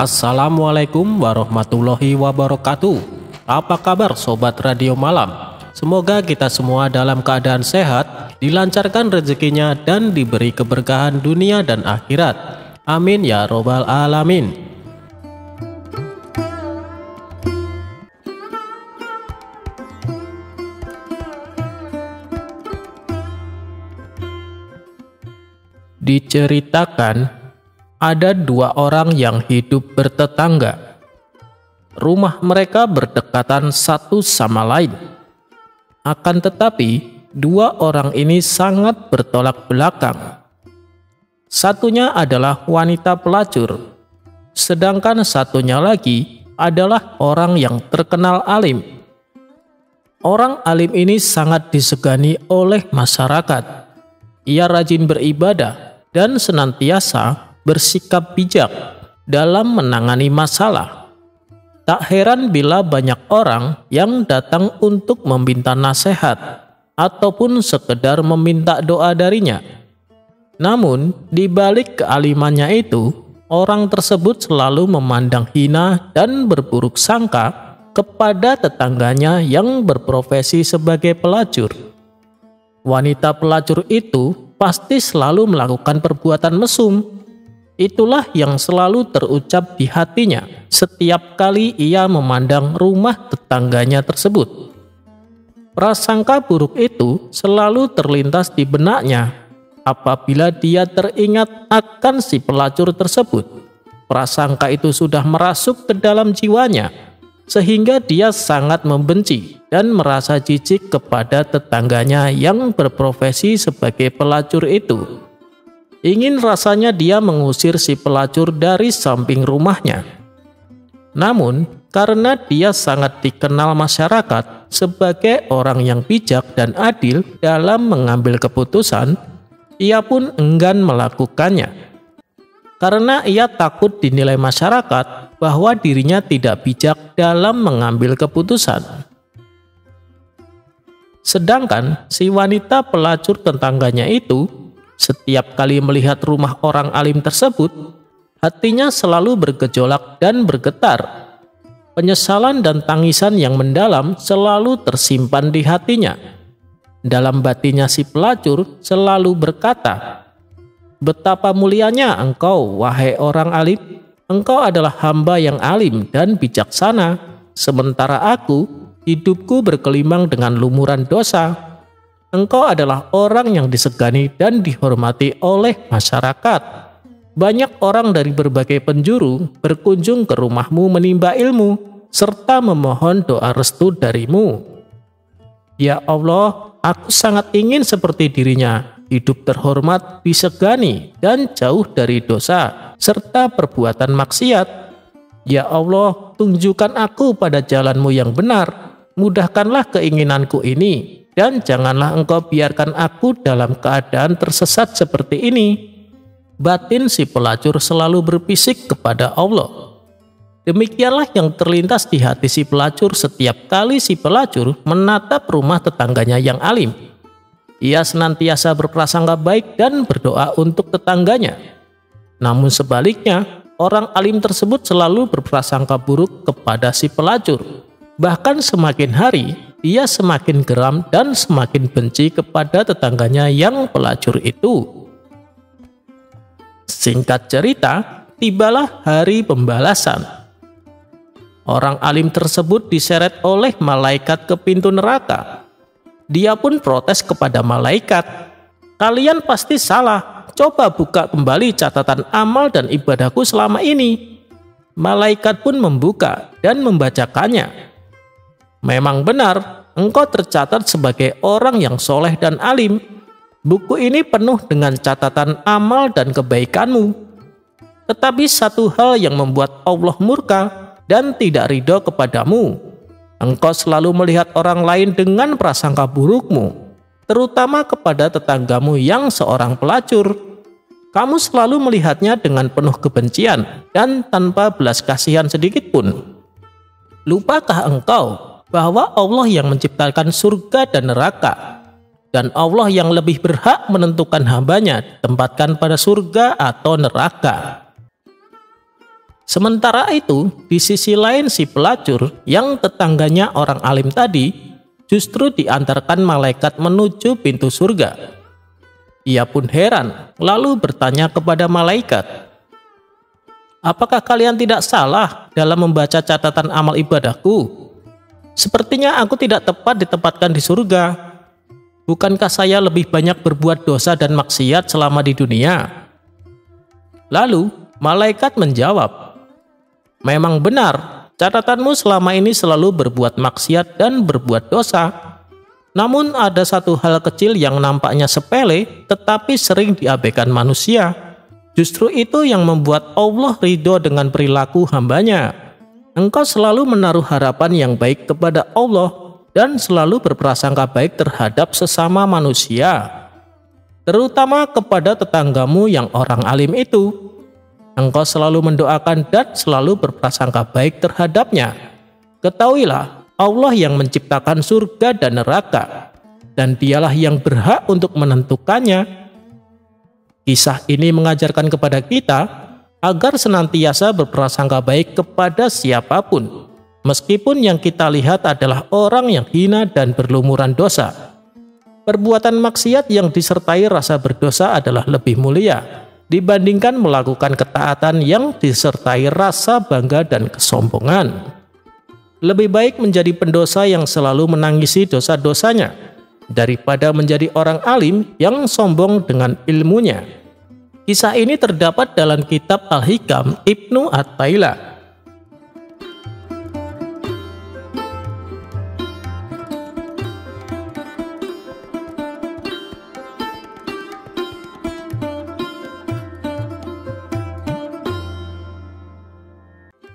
Assalamualaikum warahmatullahi wabarakatuh. Apa kabar sobat radio malam? Semoga kita semua dalam keadaan sehat, dilancarkan rezekinya dan diberi keberkahan dunia dan akhirat. Amin ya robbal alamin. Diceritakan ada dua orang yang hidup bertetangga. Rumah mereka berdekatan satu sama lain. Akan tetapi, dua orang ini sangat bertolak belakang. Satunya adalah wanita pelacur, sedangkan satunya lagi adalah orang yang terkenal alim. Orang alim ini sangat disegani oleh masyarakat. Ia rajin beribadah dan senantiasa bersikap bijak dalam menangani masalah. Tak heran bila banyak orang yang datang untuk meminta nasihat ataupun sekedar meminta doa darinya. Namun, di balik kealimannya itu, orang tersebut selalu memandang hina dan berburuk sangka kepada tetangganya yang berprofesi sebagai pelacur. Wanita pelacur itu pasti selalu melakukan perbuatan mesum. Itulah yang selalu terucap di hatinya setiap kali ia memandang rumah tetangganya tersebut. Prasangka buruk itu selalu terlintas di benaknya apabila dia teringat akan si pelacur tersebut. Prasangka itu sudah merasuk ke dalam jiwanya, sehingga dia sangat membenci dan merasa jijik kepada tetangganya yang berprofesi sebagai pelacur itu. Ingin rasanya dia mengusir si pelacur dari samping rumahnya. Namun, karena dia sangat dikenal masyarakat sebagai orang yang bijak dan adil dalam mengambil keputusan, ia pun enggan melakukannya. Karena ia takut dinilai masyarakat bahwa dirinya tidak bijak dalam mengambil keputusan. Sedangkan si wanita pelacur tetangganya itu, setiap kali melihat rumah orang alim tersebut, hatinya selalu bergejolak dan bergetar. Penyesalan dan tangisan yang mendalam selalu tersimpan di hatinya. Dalam batinnya si pelacur selalu berkata, "Betapa mulianya engkau, wahai orang alim. Engkau adalah hamba yang alim dan bijaksana, sementara aku, hidupku berkelimang dengan lumuran dosa. Engkau adalah orang yang disegani dan dihormati oleh masyarakat. Banyak orang dari berbagai penjuru berkunjung ke rumahmu menimba ilmu, serta memohon doa restu darimu. Ya Allah, aku sangat ingin seperti dirinya, hidup terhormat, disegani, dan jauh dari dosa, serta perbuatan maksiat. Ya Allah, tunjukkan aku pada jalanmu yang benar, mudahkanlah keinginanku ini, dan janganlah engkau biarkan aku dalam keadaan tersesat seperti ini." Batin si pelacur selalu berbisik kepada Allah. Demikianlah yang terlintas di hati si pelacur setiap kali si pelacur menatap rumah tetangganya yang alim. Ia senantiasa berprasangka baik dan berdoa untuk tetangganya. Namun sebaliknya, orang alim tersebut selalu berprasangka buruk kepada si pelacur. Bahkan semakin hari, ia semakin geram dan semakin benci kepada tetangganya yang pelacur itu. Singkat cerita, tibalah hari pembalasan. Orang alim tersebut diseret oleh malaikat ke pintu neraka. Dia pun protes kepada malaikat, "Kalian pasti salah, coba buka kembali catatan amal dan ibadahku selama ini." Malaikat pun membuka dan membacakannya. "Memang benar, engkau tercatat sebagai orang yang soleh dan alim. Buku ini penuh dengan catatan amal dan kebaikanmu. Tetapi satu hal yang membuat Allah murka dan tidak ridho kepadamu. Engkau selalu melihat orang lain dengan prasangka burukmu, terutama kepada tetanggamu yang seorang pelacur. Kamu selalu melihatnya dengan penuh kebencian dan tanpa belas kasihan sedikit pun. Lupakah engkau bahwa Allah yang menciptakan surga dan neraka, dan Allah yang lebih berhak menentukan hambanya ditempatkan pada surga atau neraka?" Sementara itu, di sisi lain si pelacur yang tetangganya orang alim tadi justru diantarkan malaikat menuju pintu surga. Ia pun heran, lalu bertanya kepada malaikat, "Apakah kalian tidak salah dalam membaca catatan amal ibadahku? Sepertinya aku tidak tepat ditempatkan di surga. Bukankah saya lebih banyak berbuat dosa dan maksiat selama di dunia?" Lalu malaikat menjawab, "Memang benar, catatanmu selama ini selalu berbuat maksiat dan berbuat dosa. Namun ada satu hal kecil yang nampaknya sepele tetapi sering diabaikan manusia. Justru itu yang membuat Allah ridho dengan perilaku hambanya. Engkau selalu menaruh harapan yang baik kepada Allah dan selalu berprasangka baik terhadap sesama manusia, terutama kepada tetanggamu yang orang alim itu. Engkau selalu mendoakan dan selalu berprasangka baik terhadapnya. Ketahuilah, Allah yang menciptakan surga dan neraka, dan dialah yang berhak untuk menentukannya." Kisah ini mengajarkan kepada kita agar senantiasa berprasangka baik kepada siapapun, meskipun yang kita lihat adalah orang yang hina dan berlumuran dosa. Perbuatan maksiat yang disertai rasa berdosa adalah lebih mulia dibandingkan melakukan ketaatan yang disertai rasa bangga dan kesombongan. Lebih baik menjadi pendosa yang selalu menangisi dosa-dosanya daripada menjadi orang alim yang sombong dengan ilmunya. Kisah ini terdapat dalam kitab Al-Hikam Ibnu At-Taillah.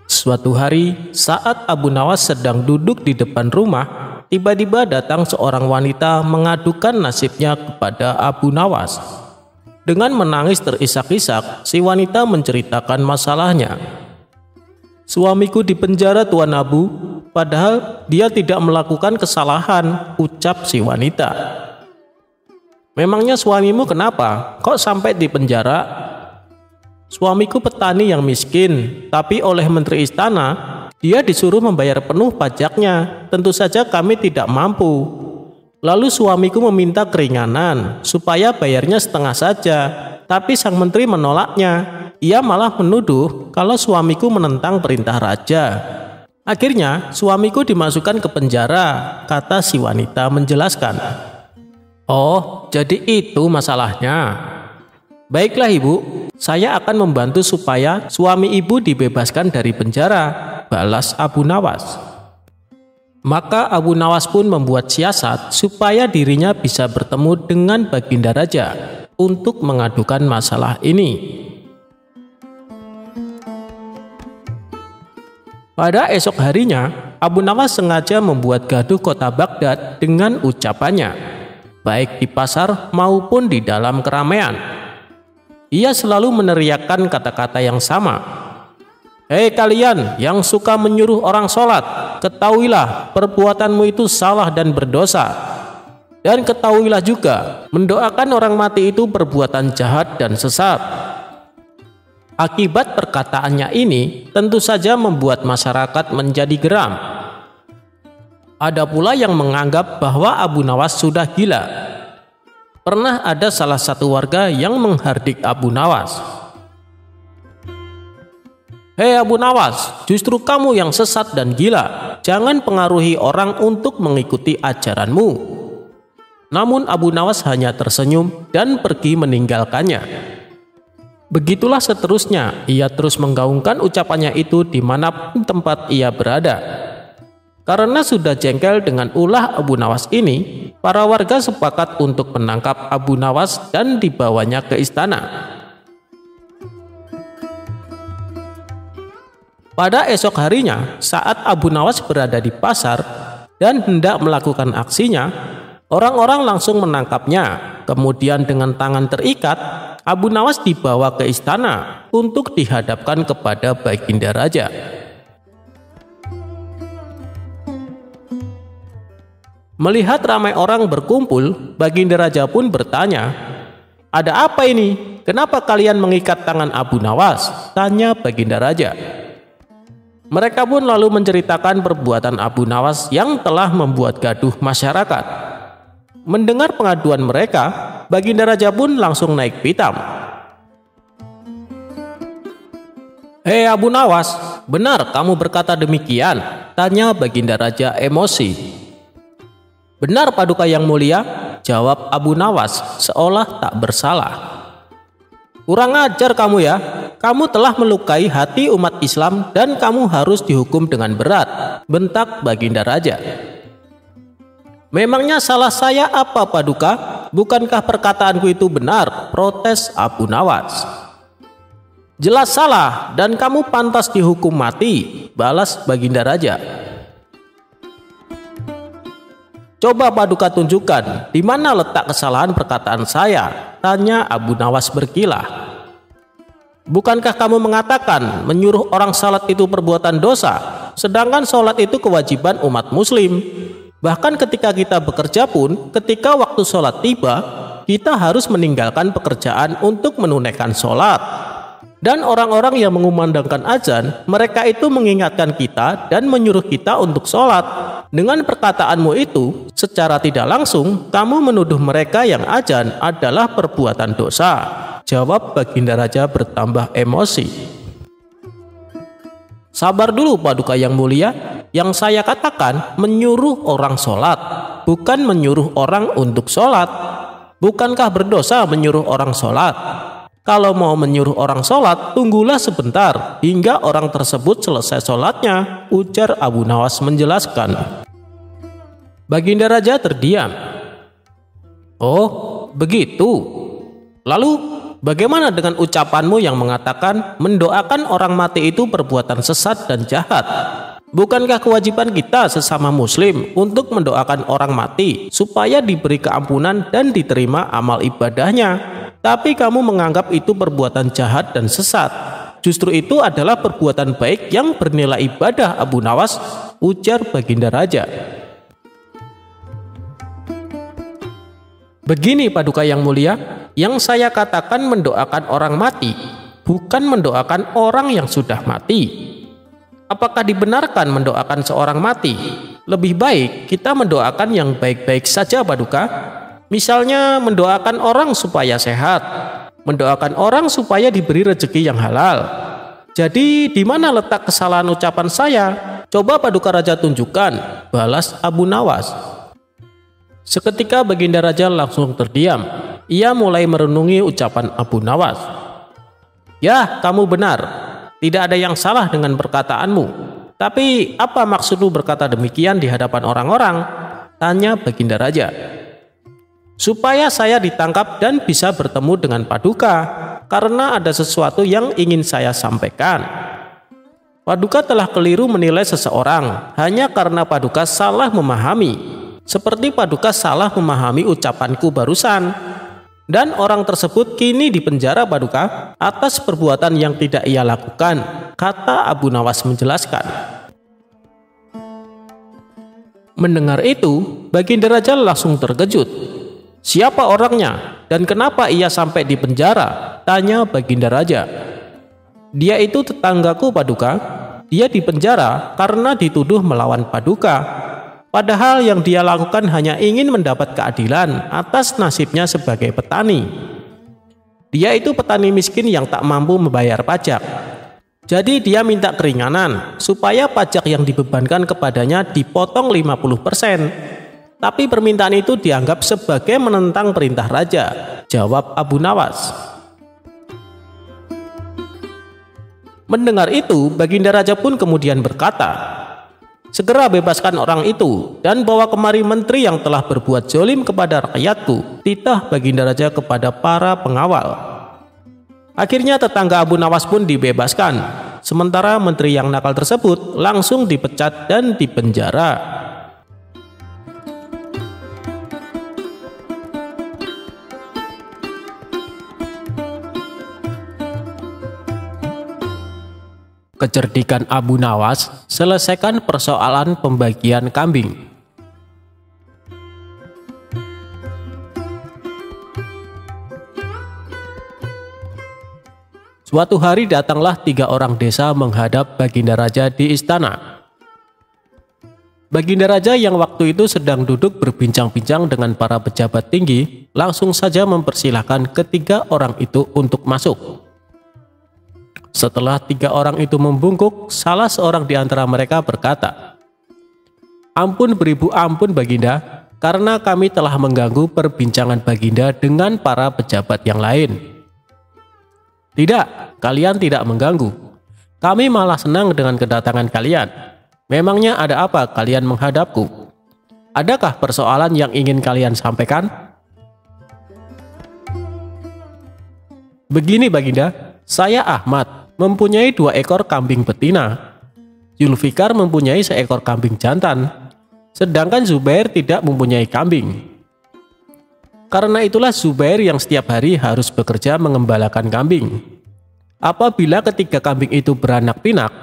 Suatu hari, saat Abu Nawas sedang duduk di depan rumah, tiba-tiba datang seorang wanita mengadukan nasibnya kepada Abu Nawas. Dengan menangis terisak-isak, si wanita menceritakan masalahnya. "Suamiku di penjara, Tuan Abu, padahal dia tidak melakukan kesalahan," ucap si wanita. "Memangnya suamimu kenapa? Kok sampai di penjara?" "Suamiku petani yang miskin, tapi oleh Menteri Istana, dia disuruh membayar penuh pajaknya. Tentu saja kami tidak mampu. Lalu suamiku meminta keringanan supaya bayarnya setengah saja, tapi sang menteri menolaknya. Ia malah menuduh kalau suamiku menentang perintah raja. Akhirnya suamiku dimasukkan ke penjara," kata si wanita menjelaskan. "Oh, jadi itu masalahnya. Baiklah ibu, saya akan membantu supaya suami ibu dibebaskan dari penjara," balas Abu Nawas. Maka Abu Nawas pun membuat siasat supaya dirinya bisa bertemu dengan Baginda Raja untuk mengadukan masalah ini. Pada esok harinya, Abu Nawas sengaja membuat gaduh kota Baghdad dengan ucapannya, baik di pasar maupun di dalam keramaian. Ia selalu meneriakkan kata-kata yang sama. "Hei kalian yang suka menyuruh orang sholat, ketahuilah perbuatanmu itu salah dan berdosa. Dan ketahuilah juga, mendoakan orang mati itu perbuatan jahat dan sesat." Akibat perkataannya ini tentu saja membuat masyarakat menjadi geram. Ada pula yang menganggap bahwa Abu Nawas sudah gila. Pernah ada salah satu warga yang menghardik Abu Nawas. "Hei Abu Nawas, justru kamu yang sesat dan gila. Jangan pengaruhi orang untuk mengikuti ajaranmu." Namun Abu Nawas hanya tersenyum dan pergi meninggalkannya. Begitulah seterusnya, ia terus menggaungkan ucapannya itu dimanapun tempat ia berada. Karena sudah jengkel dengan ulah Abu Nawas ini, para warga sepakat untuk menangkap Abu Nawas dan dibawanya ke istana. Pada esok harinya, saat Abu Nawas berada di pasar dan hendak melakukan aksinya, orang-orang langsung menangkapnya. Kemudian dengan tangan terikat, Abu Nawas dibawa ke istana untuk dihadapkan kepada Baginda Raja. Melihat ramai orang berkumpul, Baginda Raja pun bertanya, "Ada apa ini? Kenapa kalian mengikat tangan Abu Nawas?" tanya Baginda Raja. Mereka pun lalu menceritakan perbuatan Abu Nawas yang telah membuat gaduh masyarakat. Mendengar pengaduan mereka, Baginda Raja pun langsung naik pitam. "Hei Abu Nawas, benar kamu berkata demikian?" tanya Baginda Raja emosi. "Benar Paduka yang mulia," jawab Abu Nawas seolah tak bersalah. "Kurang ajar kamu ya, kamu telah melukai hati umat Islam dan kamu harus dihukum dengan berat," bentak Baginda Raja. "Memangnya salah saya apa Paduka? Bukankah perkataanku itu benar?" protes Abu Nawas. "Jelas salah dan kamu pantas dihukum mati," balas Baginda Raja. "Coba Paduka tunjukkan di mana letak kesalahan perkataan saya," tanya Abu Nawas berkilah. "Bukankah kamu mengatakan menyuruh orang salat itu perbuatan dosa, sedangkan sholat itu kewajiban umat muslim? Bahkan ketika kita bekerja pun, ketika waktu sholat tiba, kita harus meninggalkan pekerjaan untuk menunaikan sholat. Dan orang-orang yang mengumandangkan azan, mereka itu mengingatkan kita dan menyuruh kita untuk sholat. Dengan perkataanmu itu, secara tidak langsung, kamu menuduh mereka yang azan adalah perbuatan dosa," jawab Baginda Raja bertambah emosi. "Sabar dulu Paduka yang mulia, yang saya katakan menyuruh orang sholat, bukan menyuruh orang untuk sholat. Bukankah berdosa menyuruh orang sholat? Kalau mau menyuruh orang sholat, tunggulah sebentar hingga orang tersebut selesai sholatnya," ujar Abu Nawas menjelaskan. Baginda Raja terdiam. "Oh, begitu. Lalu bagaimana dengan ucapanmu yang mengatakan mendoakan orang mati itu perbuatan sesat dan jahat? Bukankah kewajiban kita sesama muslim untuk mendoakan orang mati supaya diberi keampunan dan diterima amal ibadahnya? Tapi kamu menganggap itu perbuatan jahat dan sesat. Justru itu adalah perbuatan baik yang bernilai ibadah Abu Nawas," ujar Baginda Raja. "Begini Paduka yang mulia, yang saya katakan mendoakan orang mati, bukan mendoakan orang yang sudah mati. Apakah dibenarkan mendoakan seorang mati? Lebih baik kita mendoakan yang baik-baik saja Paduka. Misalnya mendoakan orang supaya sehat, mendoakan orang supaya diberi rezeki yang halal. Jadi di mana letak kesalahan ucapan saya? Coba Paduka Raja tunjukkan," balas Abu Nawas. Seketika Baginda Raja langsung terdiam. Ia mulai merenungi ucapan Abu Nawas. "Ya, kamu benar. Tidak ada yang salah dengan perkataanmu. Tapi apa maksudmu berkata demikian di hadapan orang-orang?" tanya Baginda Raja. "Supaya saya ditangkap dan bisa bertemu dengan Paduka, karena ada sesuatu yang ingin saya sampaikan. Paduka telah keliru menilai seseorang hanya karena Paduka salah memahami, seperti Paduka salah memahami ucapanku barusan. Dan orang tersebut kini dipenjara Paduka atas perbuatan yang tidak ia lakukan," kata Abu Nawas menjelaskan. Mendengar itu, Baginda Raja langsung terkejut. "Siapa orangnya dan kenapa ia sampai di penjara?" tanya Baginda Raja. "Dia itu tetanggaku Paduka. Dia dipenjara karena dituduh melawan Paduka. Padahal yang dia lakukan hanya ingin mendapat keadilan atas nasibnya sebagai petani. Dia itu petani miskin yang tak mampu membayar pajak. Jadi dia minta keringanan supaya pajak yang dibebankan kepadanya dipotong 50%. Tapi permintaan itu dianggap sebagai menentang perintah raja," jawab Abu Nawas. Mendengar itu, Baginda Raja pun kemudian berkata, "Segera bebaskan orang itu dan bawa kemari menteri yang telah berbuat zalim kepada rakyatku," titah Baginda Raja kepada para pengawal. Akhirnya tetangga Abu Nawas pun dibebaskan, sementara menteri yang nakal tersebut langsung dipecat dan dipenjara. Kecerdikan Abu Nawas selesaikan persoalan pembagian kambing. Suatu hari datanglah 3 orang desa menghadap Baginda Raja di istana. Baginda Raja yang waktu itu sedang duduk berbincang-bincang dengan para pejabat tinggi, langsung saja mempersilahkan ketiga orang itu untuk masuk. Setelah 3 orang itu membungkuk, salah seorang di antara mereka berkata, "Ampun beribu ampun Baginda, karena kami telah mengganggu perbincangan Baginda dengan para pejabat yang lain." "Tidak, kalian tidak mengganggu. Kami malah senang dengan kedatangan kalian. Memangnya ada apa kalian menghadapku? Adakah persoalan yang ingin kalian sampaikan?" "Begini Baginda, saya Ahmad mempunyai 2 ekor kambing betina. Zulfikar mempunyai 1 ekor kambing jantan, sedangkan Zubair tidak mempunyai kambing. Karena itulah Zubair yang setiap hari harus bekerja mengembalakan kambing. Apabila ketiga kambing itu beranak pinak,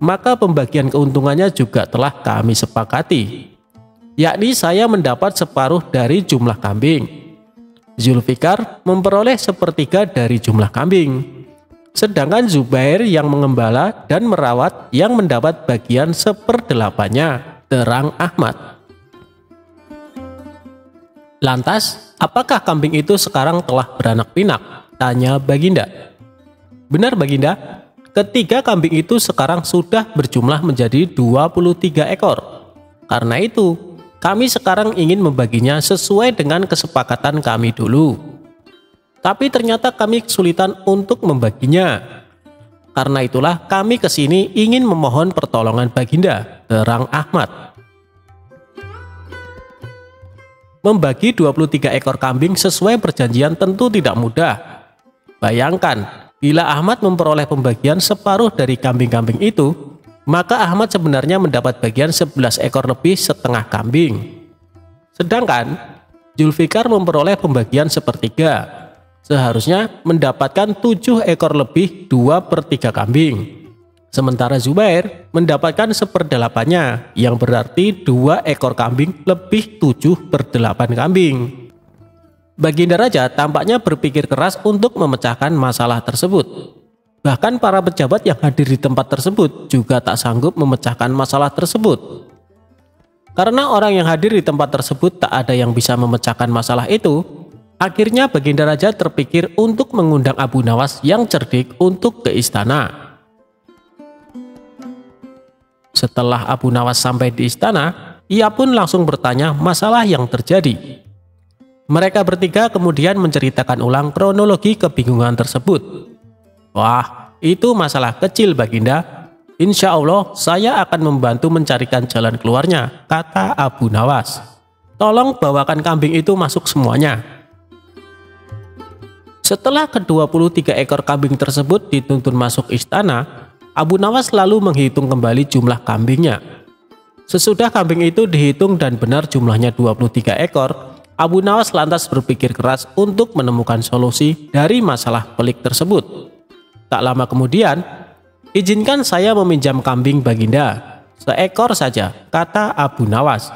maka pembagian keuntungannya juga telah kami sepakati, yakni saya mendapat separuh dari jumlah kambing, Zulfikar memperoleh 1/3 dari jumlah kambing, sedangkan Zubair yang mengembala dan merawat yang mendapat bagian 1/8-nya, terang Ahmad. "Lantas, apakah kambing itu sekarang telah beranak pinak?" tanya Baginda. "Benar Baginda, ketiga kambing itu sekarang sudah berjumlah menjadi 23 ekor. Karena itu, kami sekarang ingin membaginya sesuai dengan kesepakatan kami dulu. Tapi ternyata kami kesulitan untuk membaginya. Karena itulah kami kesini ingin memohon pertolongan Baginda," terang Ahmad. Membagi 23 ekor kambing sesuai perjanjian tentu tidak mudah. Bayangkan, bila Ahmad memperoleh pembagian separuh dari kambing-kambing itu, maka Ahmad sebenarnya mendapat bagian 11 ekor lebih setengah kambing. Sedangkan Zulfikar memperoleh pembagian 1/3, seharusnya mendapatkan 7 ekor lebih 2/3 kambing. Sementara Zubair mendapatkan 1/8-nya, yang berarti 2 ekor kambing lebih 7/8 kambing. Baginda Raja tampaknya berpikir keras untuk memecahkan masalah tersebut. Bahkan para pejabat yang hadir di tempat tersebut juga tak sanggup memecahkan masalah tersebut. Karena orang yang hadir di tempat tersebut tak ada yang bisa memecahkan masalah itu, akhirnya Baginda Raja terpikir untuk mengundang Abu Nawas yang cerdik untuk ke istana. Setelah Abu Nawas sampai di istana, ia pun langsung bertanya masalah yang terjadi. Mereka bertiga kemudian menceritakan ulang kronologi kebingungan tersebut. "Wah, itu masalah kecil Baginda. Insya Allah saya akan membantu mencarikan jalan keluarnya," kata Abu Nawas. "Tolong bawakan kambing itu masuk semuanya." Setelah ke-23 ekor kambing tersebut dituntun masuk istana, Abu Nawas lalu menghitung kembali jumlah kambingnya. Sesudah kambing itu dihitung dan benar jumlahnya 23 ekor, Abu Nawas lantas berpikir keras untuk menemukan solusi dari masalah pelik tersebut. Tak lama kemudian, "Izinkan saya meminjam kambing Baginda, 1 ekor saja," kata Abu Nawas.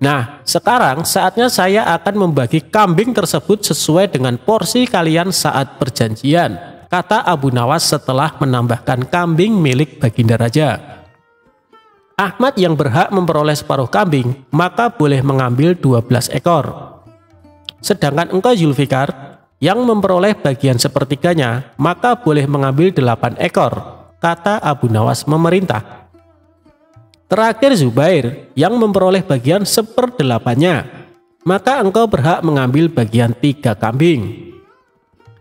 "Nah, sekarang saatnya saya akan membagi kambing tersebut sesuai dengan porsi kalian saat perjanjian," kata Abu Nawas setelah menambahkan kambing milik Baginda Raja. "Ahmad yang berhak memperoleh separuh kambing, maka boleh mengambil 12 ekor. Sedangkan engkau Zulfikar, yang memperoleh bagian 1/3-nya, maka boleh mengambil 8 ekor, kata Abu Nawas memerintah. Terakhir Zubair, yang memperoleh bagian 1/8-nya, maka engkau berhak mengambil bagian 3 kambing.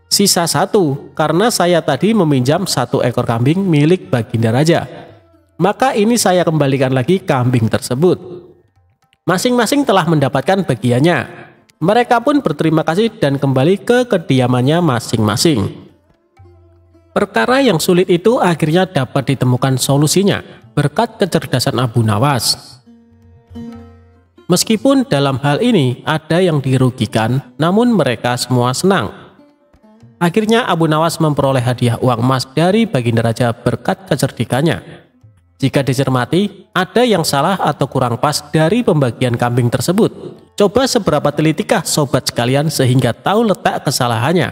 Sisa 1, karena saya tadi meminjam 1 ekor kambing milik Baginda Raja, maka ini saya kembalikan lagi kambing tersebut. Masing-masing telah mendapatkan bagiannya. Mereka pun berterima kasih dan kembali ke kediamannya masing-masing. Perkara yang sulit itu akhirnya dapat ditemukan solusinya berkat kecerdasan Abu Nawas. Meskipun dalam hal ini ada yang dirugikan, namun mereka semua senang. Akhirnya Abu Nawas memperoleh hadiah uang emas dari Baginda Raja berkat kecerdikannya. Jika dicermati, ada yang salah atau kurang pas dari pembagian kambing tersebut. Coba seberapa telitikah sobat sekalian sehingga tahu letak kesalahannya.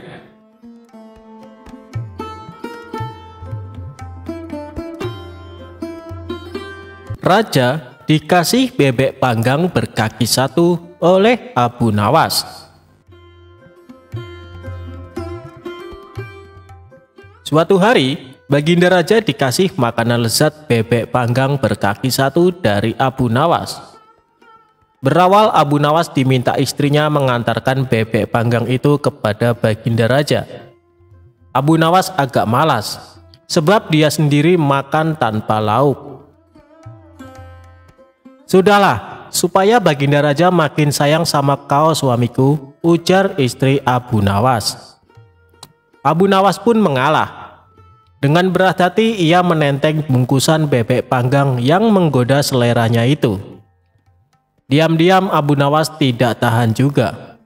Raja dikasih bebek panggang berkaki 1 oleh Abu Nawas. Suatu hari, Baginda Raja dikasih makanan lezat bebek panggang berkaki 1 dari Abu Nawas. Berawal Abu Nawas diminta istrinya mengantarkan bebek panggang itu kepada Baginda Raja. Abu Nawas agak malas, sebab dia sendiri makan tanpa lauk. "Sudahlah, supaya Baginda Raja makin sayang sama kau suamiku," ujar istri Abu Nawas. Abu Nawas pun mengalah. Dengan berat hati ia menenteng bungkusan bebek panggang yang menggoda seleranya itu. Diam-diam Abu Nawas tidak tahan juga.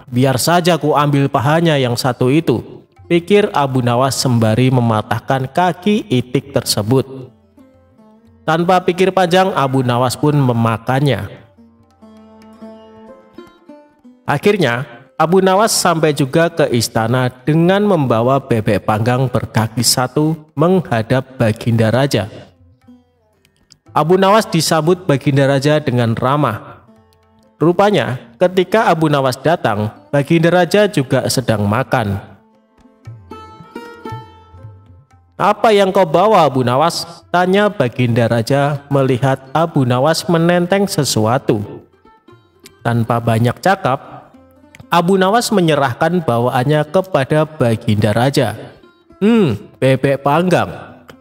Biar saja ku ambil pahanya yang satu itu, pikir Abu Nawas sembari mematahkan kaki itik tersebut. Tanpa pikir panjang, Abu Nawas pun memakannya. Akhirnya Abu Nawas sampai juga ke istana dengan membawa bebek panggang berkaki 1 menghadap Baginda Raja. Abu Nawas disambut Baginda Raja dengan ramah. Rupanya ketika Abu Nawas datang, Baginda Raja juga sedang makan. "Apa yang kau bawa, Abu Nawas?" tanya Baginda Raja melihat Abu Nawas menenteng sesuatu. Tanpa banyak cakap, Abu Nawas menyerahkan bawaannya kepada Baginda Raja. Bebek panggang,"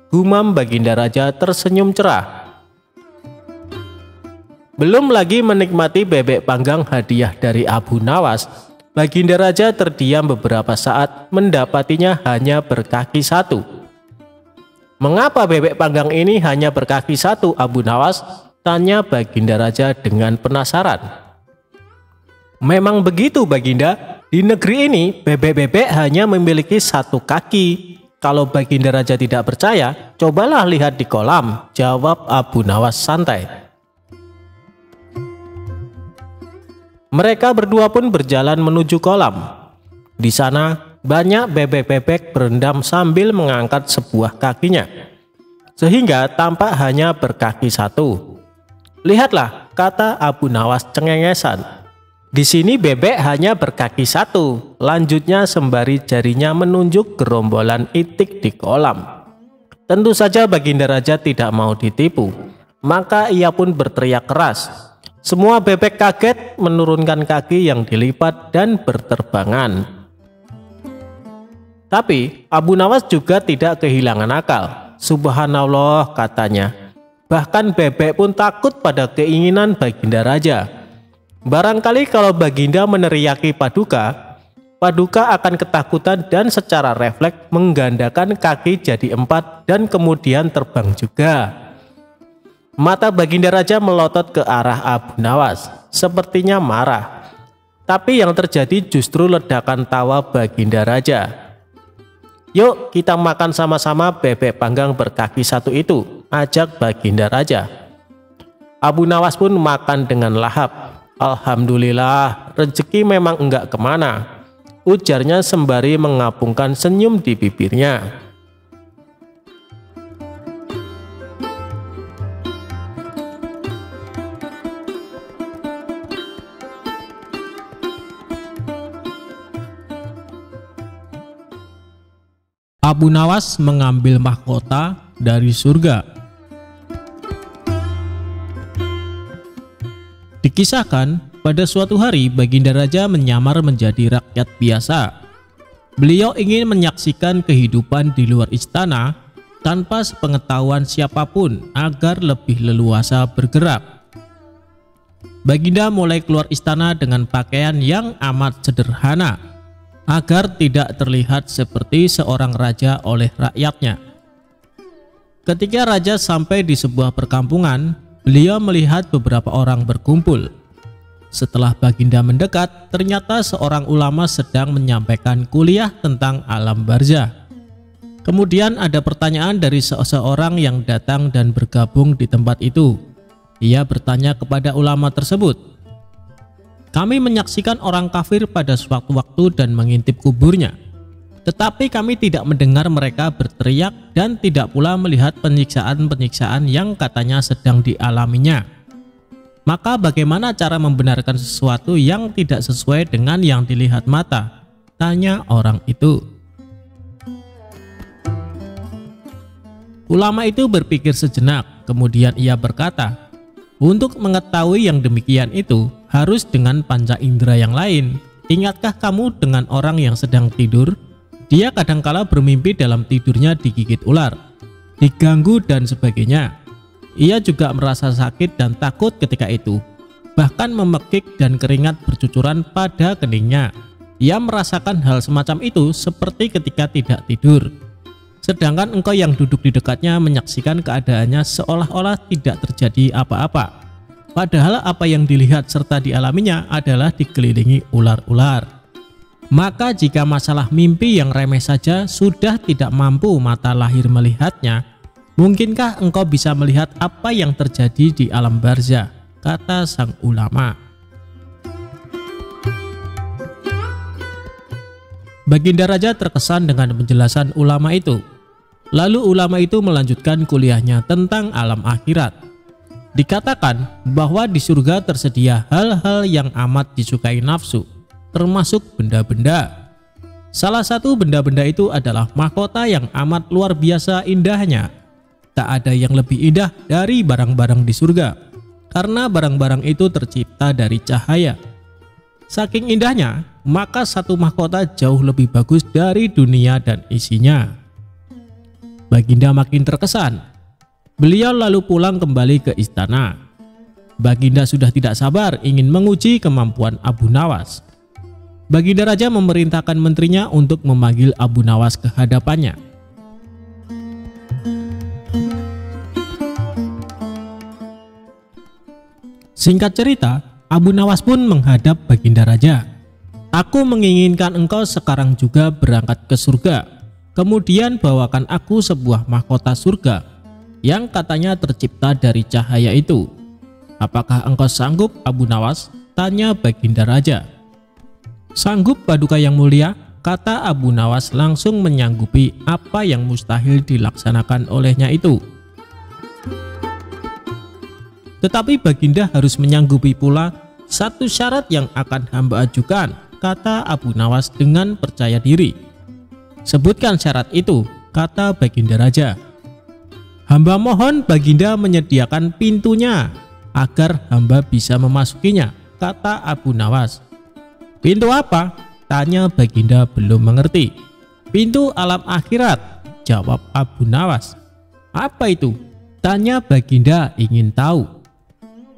gumam Baginda Raja tersenyum cerah. Belum lagi menikmati bebek panggang hadiah dari Abu Nawas, Baginda Raja terdiam beberapa saat mendapatinya hanya berkaki 1. "Mengapa bebek panggang ini hanya berkaki 1, Abu Nawas?" tanya Baginda Raja dengan penasaran. "Memang begitu, Baginda. Di negeri ini bebek-bebek hanya memiliki 1 kaki. Kalau Baginda Raja tidak percaya, cobalah lihat di kolam," jawab Abu Nawas santai. Mereka berdua pun berjalan menuju kolam. Di sana banyak bebek-bebek berendam sambil mengangkat sebuah kakinya, sehingga tampak hanya berkaki 1. "Lihatlah," kata Abu Nawas cengengesan. "Di sini bebek hanya berkaki 1, lanjutnya sembari jarinya menunjuk gerombolan itik di kolam. Tentu saja Baginda Raja tidak mau ditipu, maka ia pun berteriak keras. Semua bebek kaget menurunkan kaki yang dilipat dan berterbangan. Tapi Abu Nawas juga tidak kehilangan akal. "Subhanallah," katanya. "Bahkan bebek pun takut pada keinginan Baginda Raja. Barangkali kalau Baginda meneriaki Paduka, Paduka akan ketakutan dan secara refleks menggandakan kaki jadi 4 dan kemudian terbang juga." Mata Baginda Raja melotot ke arah Abu Nawas, sepertinya marah. Tapi yang terjadi justru ledakan tawa Baginda Raja. "Yuk kita makan sama-sama bebek panggang berkaki 1 itu," ajak Baginda Raja. Abu Nawas pun makan dengan lahap. "Alhamdulillah, rezeki memang enggak kemana," ujarnya sembari mengapungkan senyum di bibirnya. Abu Nawas mengambil mahkota dari surga. Dikisahkan, pada suatu hari Baginda Raja menyamar menjadi rakyat biasa. Beliau ingin menyaksikan kehidupan di luar istana tanpa sepengetahuan siapapun agar lebih leluasa bergerak. Baginda mulai keluar istana dengan pakaian yang amat sederhana agar tidak terlihat seperti seorang raja oleh rakyatnya. Ketika raja sampai di sebuah perkampungan, beliau melihat beberapa orang berkumpul. Setelah Baginda mendekat, ternyata seorang ulama sedang menyampaikan kuliah tentang alam barzah. Kemudian ada pertanyaan dari seseorang yang datang dan bergabung di tempat itu. Ia bertanya kepada ulama tersebut, "Kami menyaksikan orang kafir pada suatu waktu dan mengintip kuburnya. Tetapi kami tidak mendengar mereka berteriak dan tidak pula melihat penyiksaan-penyiksaan yang katanya sedang dialaminya. Maka bagaimana cara membenarkan sesuatu yang tidak sesuai dengan yang dilihat mata?" tanya orang itu. Ulama itu berpikir sejenak, kemudian ia berkata, "Untuk mengetahui yang demikian itu harus dengan panca indera yang lain. Ingatkah kamu dengan orang yang sedang tidur? Dia kadangkala bermimpi dalam tidurnya digigit ular, diganggu dan sebagainya. Ia juga merasa sakit dan takut ketika itu, bahkan memekik dan keringat bercucuran pada keningnya. Ia merasakan hal semacam itu seperti ketika tidak tidur. Sedangkan engkau yang duduk di dekatnya menyaksikan keadaannya seolah-olah tidak terjadi apa-apa. Padahal apa yang dilihat serta dialaminya adalah dikelilingi ular-ular. Maka jika masalah mimpi yang remeh saja sudah tidak mampu mata lahir melihatnya, mungkinkah engkau bisa melihat apa yang terjadi di alam barzah?" kata sang ulama. Baginda Raja terkesan dengan penjelasan ulama itu. Lalu ulama itu melanjutkan kuliahnya tentang alam akhirat. Dikatakan bahwa di surga tersedia hal-hal yang amat disukai nafsu, termasuk benda-benda. Salah satu benda-benda itu adalah mahkota yang amat luar biasa indahnya. Tak ada yang lebih indah dari barang-barang di surga, karena barang-barang itu tercipta dari cahaya. Saking indahnya, maka satu mahkota jauh lebih bagus dari dunia dan isinya. Baginda makin terkesan. Beliau lalu pulang kembali ke istana. Baginda sudah tidak sabar ingin menguji kemampuan Abu Nawas. Baginda Raja memerintahkan menterinya untuk memanggil Abu Nawas ke hadapannya. Singkat cerita, Abu Nawas pun menghadap Baginda Raja. "Aku menginginkan engkau sekarang juga berangkat ke surga. Kemudian bawakan aku sebuah mahkota surga yang katanya tercipta dari cahaya itu. Apakah engkau sanggup, Abu Nawas?" tanya Baginda Raja. "Sanggup, Paduka yang mulia," kata Abu Nawas langsung menyanggupi apa yang mustahil dilaksanakan olehnya itu. "Tetapi Baginda harus menyanggupi pula satu syarat yang akan hamba ajukan," kata Abu Nawas dengan percaya diri. "Sebutkan syarat itu," kata Baginda Raja. "Hamba mohon Baginda menyediakan pintunya agar hamba bisa memasukinya," kata Abu Nawas. "Pintu apa?" tanya Baginda belum mengerti. "Pintu alam akhirat," jawab Abu Nawas. "Apa itu?" tanya Baginda ingin tahu.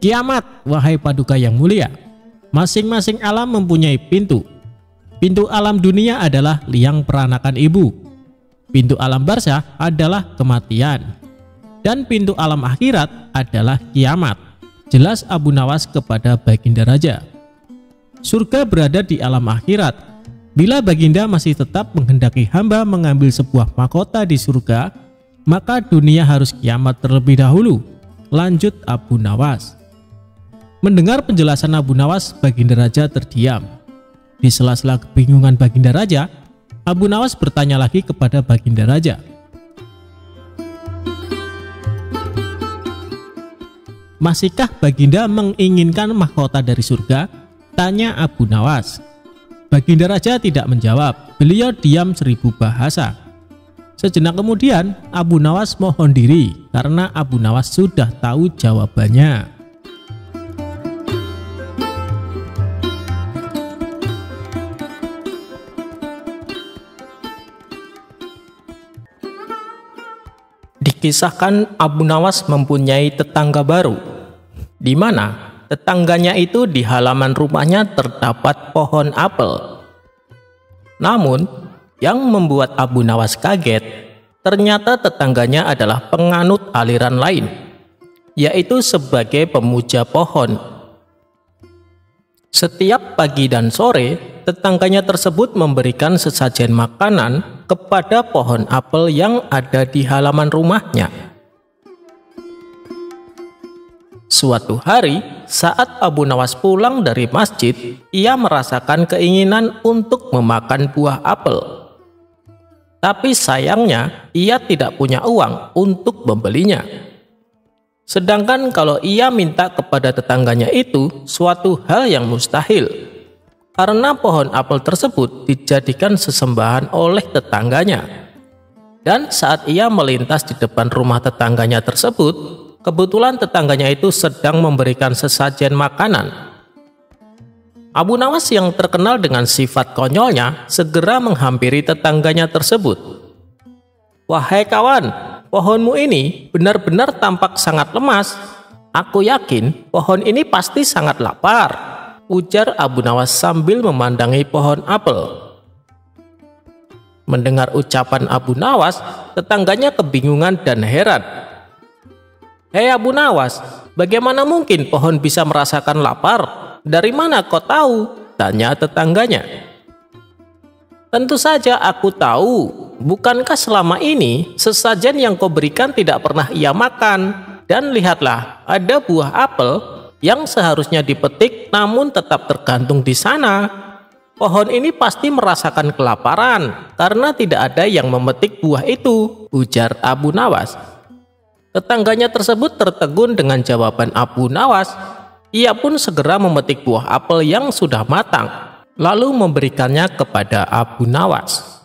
"Kiamat, wahai Paduka yang mulia. Masing-masing alam mempunyai pintu. Pintu alam dunia adalah liang peranakan ibu. Pintu alam barzah adalah kematian. Dan pintu alam akhirat adalah kiamat," jelas Abu Nawas kepada Baginda Raja. Surga berada di alam akhirat. Bila Baginda masih tetap menghendaki hamba mengambil sebuah mahkota di surga, maka dunia harus kiamat terlebih dahulu, lanjut Abu Nawas. Mendengar penjelasan Abu Nawas, Baginda Raja terdiam. Di sela-sela kebingungan Baginda Raja, Abu Nawas bertanya lagi kepada Baginda Raja. "Masihkah Baginda menginginkan mahkota dari surga?" tanya Abu Nawas. Baginda Raja tidak menjawab, beliau diam 1000 bahasa. Sejenak kemudian Abu Nawas mohon diri karena Abu Nawas sudah tahu jawabannya. Dikisahkan Abu Nawas mempunyai tetangga baru, di mana tetangganya itu di halaman rumahnya terdapat pohon apel. Namun, yang membuat Abu Nawas kaget, ternyata tetangganya adalah penganut aliran lain, yaitu sebagai pemuja pohon. Setiap pagi dan sore, tetangganya tersebut memberikan sesajen makanan kepada pohon apel yang ada di halaman rumahnya. Suatu hari, saat Abu Nawas pulang dari masjid, ia merasakan keinginan untuk memakan buah apel. Tapi sayangnya, ia tidak punya uang untuk membelinya. Sedangkan kalau ia minta kepada tetangganya itu suatu hal yang mustahil, karena pohon apel tersebut dijadikan sesembahan oleh tetangganya. Dan saat ia melintas di depan rumah tetangganya tersebut, kebetulan tetangganya itu sedang memberikan sesajen makanan. Abu Nawas yang terkenal dengan sifat konyolnya segera menghampiri tetangganya tersebut. "Wahai kawan, pohonmu ini benar-benar tampak sangat lemas. Aku yakin pohon ini pasti sangat lapar," ujar Abu Nawas sambil memandangi pohon apel. Mendengar ucapan Abu Nawas, tetangganya kebingungan dan heran. "Hei Abu Nawas, bagaimana mungkin pohon bisa merasakan lapar? Dari mana kau tahu?" tanya tetangganya. "Tentu saja aku tahu. Bukankah selama ini sesajen yang kau berikan tidak pernah ia makan? Dan lihatlah, ada buah apel yang seharusnya dipetik namun tetap tergantung di sana. Pohon ini pasti merasakan kelaparan karena tidak ada yang memetik buah itu," ujar Abu Nawas. Tetangganya tersebut tertegun dengan jawaban Abu Nawas. Ia pun segera memetik buah apel yang sudah matang, lalu memberikannya kepada Abu Nawas.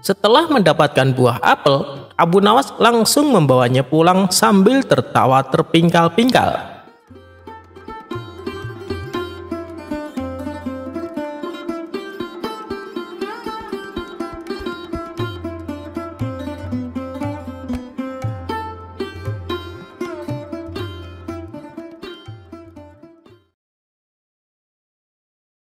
Setelah mendapatkan buah apel, Abu Nawas langsung membawanya pulang sambil tertawa terpingkal-pingkal.